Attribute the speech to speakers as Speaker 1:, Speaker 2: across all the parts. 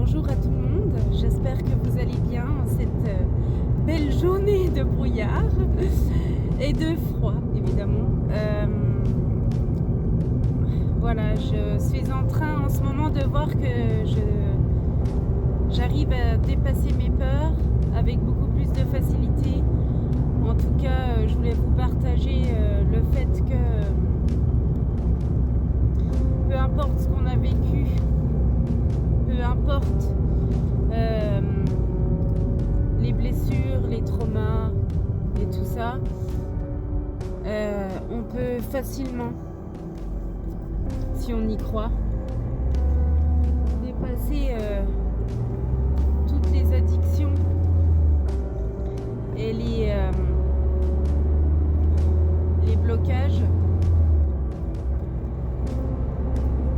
Speaker 1: Bonjour à tout le monde, j'espère que vous allez bien en cette belle journée de brouillard et de froid évidemment. Voilà, je suis en train en ce moment de voir que j'arrive à dépasser mes peurs avec beaucoup plus de facilité. En tout cas, je voulais vous partager le fait que peu importe ce qu'on a vécu, peu importe les blessures, les traumas et tout ça, on peut facilement, si on y croit, dépasser toutes les addictions et les blocages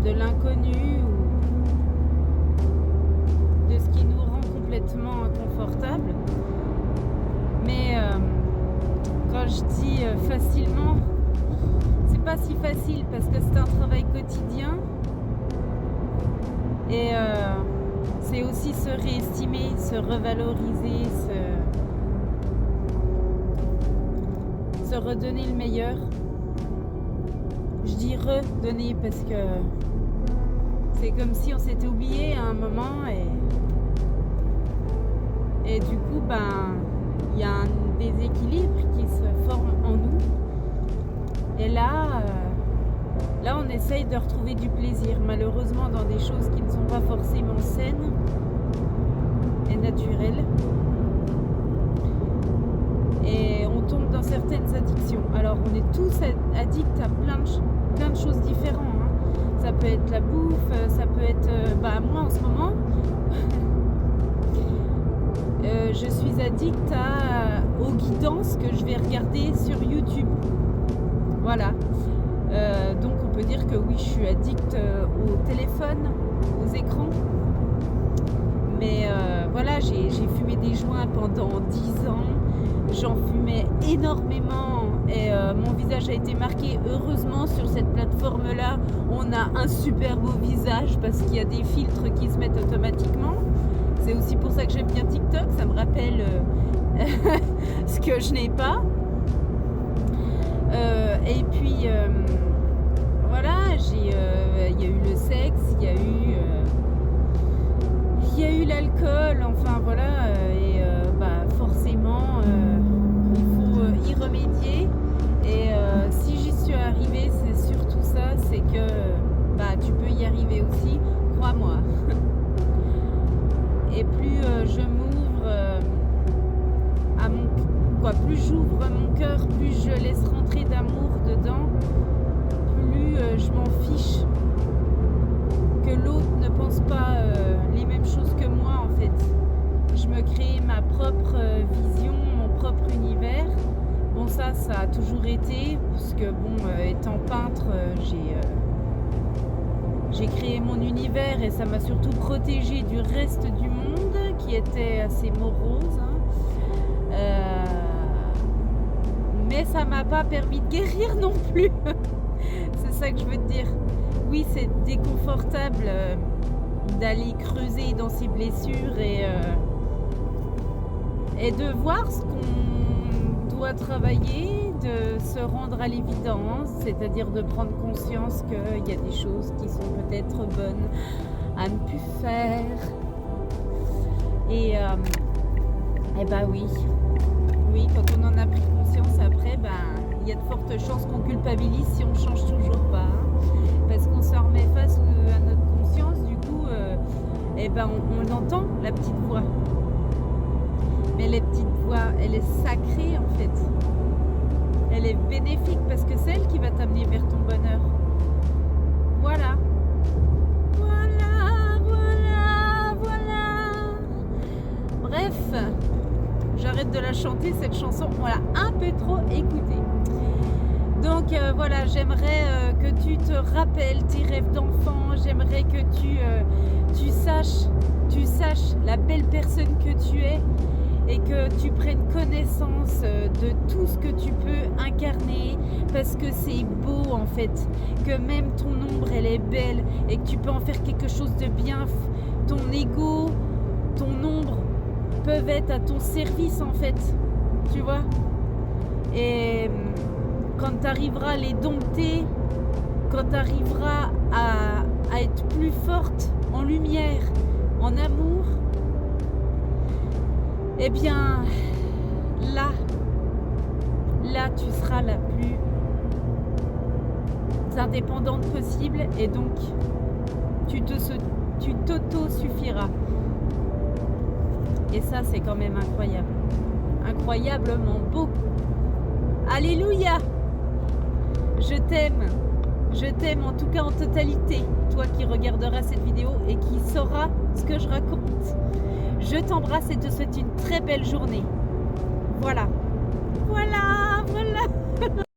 Speaker 1: de l'inconnu ou de ce qui nous rend complètement inconfortable. Mais quand je dis facilement, c'est pas si facile parce que c'est un travail quotidien et c'est aussi se réestimer, se revaloriser, se redonner le meilleur. Je dis redonner parce que c'est comme si on s'était oublié à un moment et du coup il y a un déséquilibre qui se forme en nous et là on essaye de retrouver du plaisir, malheureusement dans des choses qui ne sont pas forcément saines et naturelles, et on tombe dans certaines addictions. Alors on est tous addicts à plein de choses différentes, hein. Ça peut être la bouffe, ça peut être moi en ce moment je suis addict aux guidances que je vais regarder sur YouTube. Voilà. Donc on peut dire que oui, je suis addict au téléphone, aux écrans. Mais voilà, j'ai fumé des joints pendant 10 ans. J'en fumais énormément et mon visage a été marqué. Heureusement, sur cette plateforme-là, on a un super beau visage parce qu'il y a des filtres qui se mettent automatiquement. C'est aussi pour ça que j'aime bien TikTok, ça me rappelle ce que je n'ai pas. Et puis voilà, il y a eu le sexe, il y a eu l'alcool, enfin voilà, et forcément il faut y remédier. Et si j'y suis arrivée, c'est surtout ça, c'est que tu peux y arriver aussi, crois-moi. Et plus je m'ouvre plus j'ouvre mon cœur, plus je laisse rentrer d'amour dedans, plus je m'en fiche que l'autre ne pense pas les mêmes choses que moi en fait. Je me crée ma propre vision, mon propre univers. Bon, ça a toujours été, parce que étant peintre, j'ai créé mon univers et ça m'a surtout protégée du reste du monde qui était assez morose, hein. Mais ça m'a pas permis de guérir non plus. C'est ça que je veux te dire. Oui, c'est déconfortable d'aller creuser dans ses blessures et de voir ce qu'on doit travailler, de se rendre à l'évidence, c'est-à-dire de prendre conscience qu'il y a des choses qui sont peut-être bonnes à ne plus faire. Et oui, quand on en a pris conscience après, il y a de fortes chances qu'on culpabilise si on ne change toujours pas, hein, parce qu'on s'en remet face à notre conscience. Du coup, on entend la petite voix. Mais la petite voix, elle est sacrée en fait. Elle est bénéfique parce que c'est elle qui va t'amener vers ton bonheur. Voilà. Bref, j'arrête de la chanter cette chanson. On l'a un peu trop écoutée. Donc voilà, j'aimerais que tu te rappelles tes rêves d'enfant. J'aimerais que tu saches la belle personne que tu es et que tu prennes connaissance de tout ce que tu peux incarner, parce que c'est beau en fait, que même ton ombre elle est belle et que tu peux en faire quelque chose de ton ego, ton ombre peuvent être à ton service en fait, tu vois. Et quand tu arriveras à les dompter, quand tu arriveras à être plus forte en lumière, en amour, eh bien là tu seras la plus indépendante possible et donc tu t'auto-suffiras. Et ça, c'est quand même incroyable. Incroyablement beau. Alléluia! Je t'aime en tout cas en totalité, toi qui regarderas cette vidéo et qui sauras ce que je raconte. Je t'embrasse et te souhaite une très belle journée. Voilà.